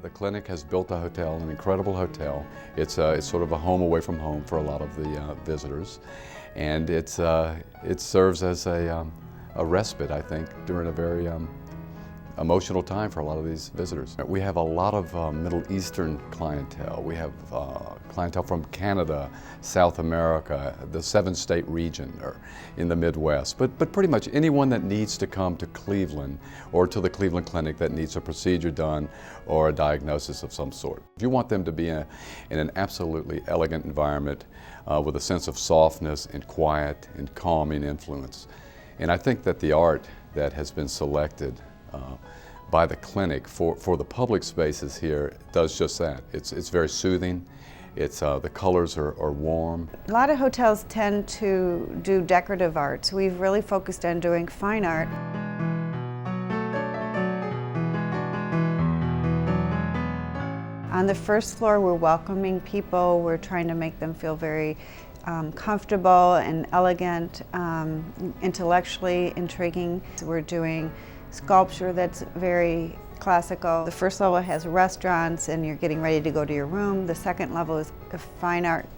The clinic has built a hotel, an incredible hotel. It's sort of a home away from home for a lot of the visitors, and it serves as a respite, I think, during a very emotional time for a lot of these visitors. We have a lot of Middle Eastern clientele. We have clientele from Canada, South America, the 7-state region, or in the Midwest, but pretty much anyone that needs to come to Cleveland or to the Cleveland Clinic that needs a procedure done or a diagnosis of some sort. If you want them to be in an absolutely elegant environment with a sense of softness and quiet and calming influence. And I think that the art that has been selected by the clinic for the public spaces here does just that. It's very soothing. The colors are warm. A lot of hotels tend to do decorative arts. We've really focused on doing fine art. On the first floor, we're welcoming people. We're trying to make them feel very comfortable and elegant, intellectually intriguing. We're doing sculpture that's very classical. The first level has restaurants and you're getting ready to go to your room. The second level is fine art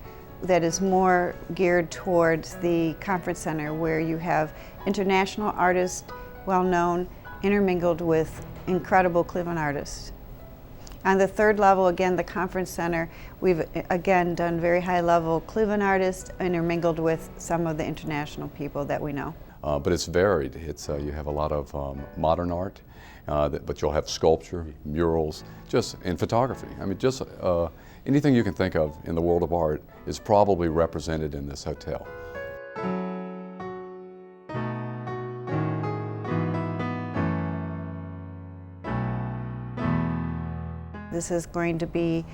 that is more geared towards the conference center, where you have international artists, well-known, intermingled with incredible Cleveland artists. On the third level, again, the conference center, we've again done very high-level Cleveland artists intermingled with some of the international people that we know. But it's varied. You have a lot of modern art, but you'll have sculpture, murals, and photography. I mean, just anything you can think of in the world of art is probably represented in this hotel. This is going to be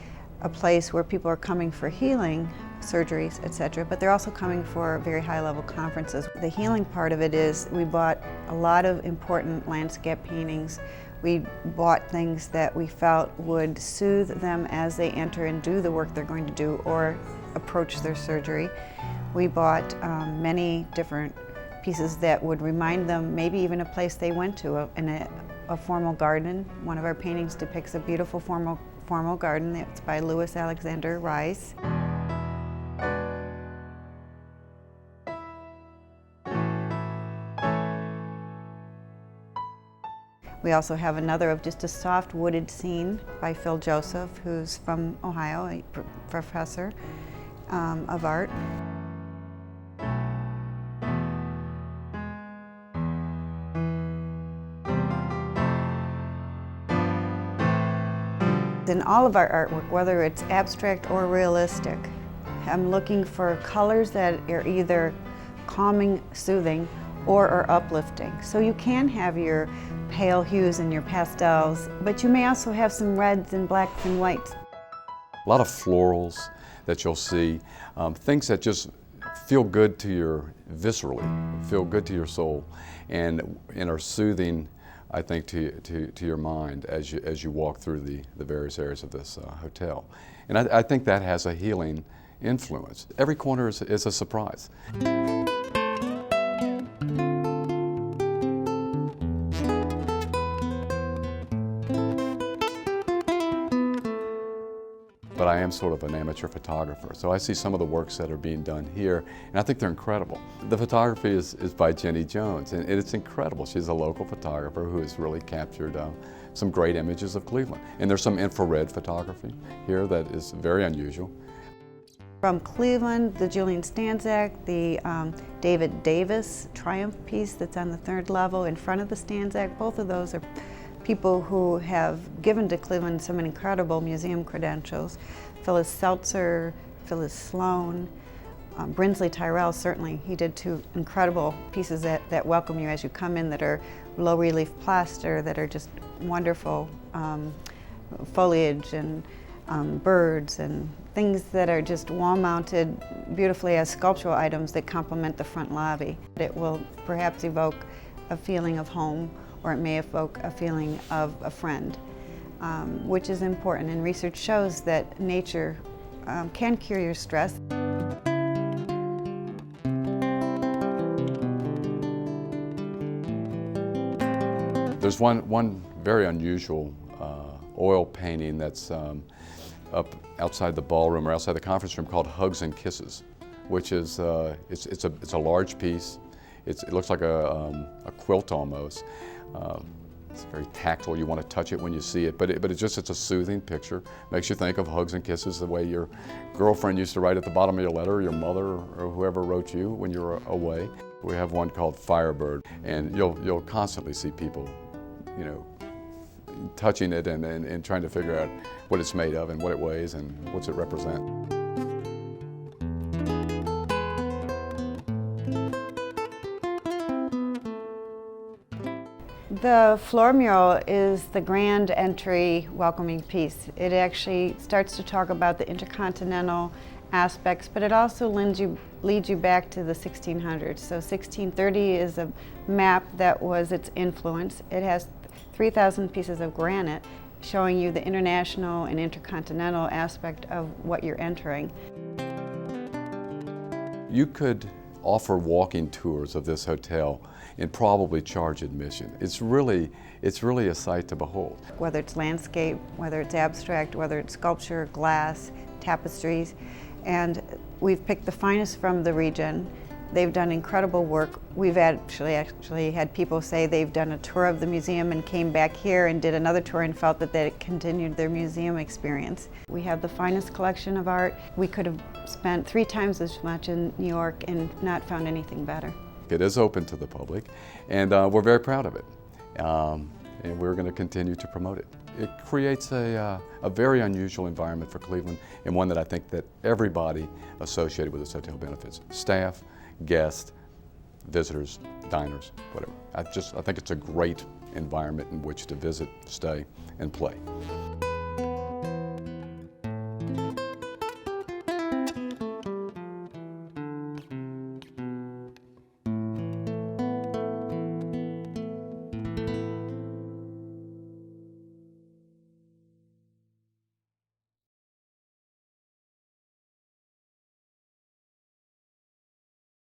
a place where people are coming for healing, surgeries, etc., but they're also coming for very high-level conferences. The healing part of it is we bought a lot of important landscape paintings. We bought things that we felt would soothe them as they enter and do the work they're going to do or approach their surgery. We bought many different pieces that would remind them maybe even a place they went to, a formal garden. One of our paintings depicts a beautiful formal garden. It's by Louis Alexander Rice. We also have another of just a soft wooded scene by Phil Joseph, who's from Ohio, a professor of art. In all of our artwork, whether it's abstract or realistic, I'm looking for colors that are either calming, soothing, or are uplifting. So you can have your pale hues and your pastels, but you may also have some reds and blacks and whites. A lot of florals that you'll see, things that just feel good to your viscerally, feel good to your soul, and are soothing, I think, to your mind as you walk through the various areas of this hotel. And I think that has a healing influence. Every corner is a surprise. But I am sort of an amateur photographer, so I see some of the works that are being done here, and I think they're incredible. The photography is by Jenny Jones, and it's incredible. She's a local photographer who has really captured some great images of Cleveland. And there's some infrared photography here that is very unusual. From Cleveland, the Julian Stanczak, the David Davis Triumph piece that's on the third level in front of the Stanczak, both of those are people who have given to Cleveland some incredible museum credentials. Phyllis Seltzer, Phyllis Sloan, Brinsley Tyrell, certainly. He did two incredible pieces that welcome you as you come in, that are low relief plaster, that are just wonderful foliage and birds and things that are just wall-mounted beautifully as sculptural items that complement the front lobby. It will perhaps evoke a feeling of home, or it may evoke a feeling of a friend, which is important. And research shows that nature can cure your stress. There's one very unusual oil painting that's up outside the ballroom or outside the conference room called Hugs and Kisses, which is it's a large piece. It looks like a quilt almost. It's very tactile. You want to touch it when you see it, but it's a soothing picture. Makes you think of hugs and kisses the way your girlfriend used to write at the bottom of your letter, or your mother, or whoever wrote you when you were away. We have one called Firebird, and you'll constantly see people, you know, touching it and trying to figure out what it's made of and what it weighs and what's it represent. The floor mural is the grand entry welcoming piece. It actually starts to talk about the intercontinental aspects, but it also leads you back to the 1600s. So 1630 is a map that was its influence. It has 3,000 pieces of granite showing you the international and intercontinental aspect of what you're entering. You could offer walking tours of this hotel and probably charge admission. It's really a sight to behold. Whether it's landscape, whether it's abstract, whether it's sculpture, glass, tapestries, and we've picked the finest from the region. They've done incredible work. We've actually had people say they've done a tour of the museum and came back here and did another tour and felt that they continued their museum experience. We have the finest collection of art. We could have spent 3 times as much in New York and not found anything better. It is open to the public, and we're very proud of it, and we're going to continue to promote it. It creates a very unusual environment for Cleveland, and one that I think that everybody associated with this hotel benefits: staff, guests, visitors, diners, whatever. I think it's a great environment in which to visit, stay, and play.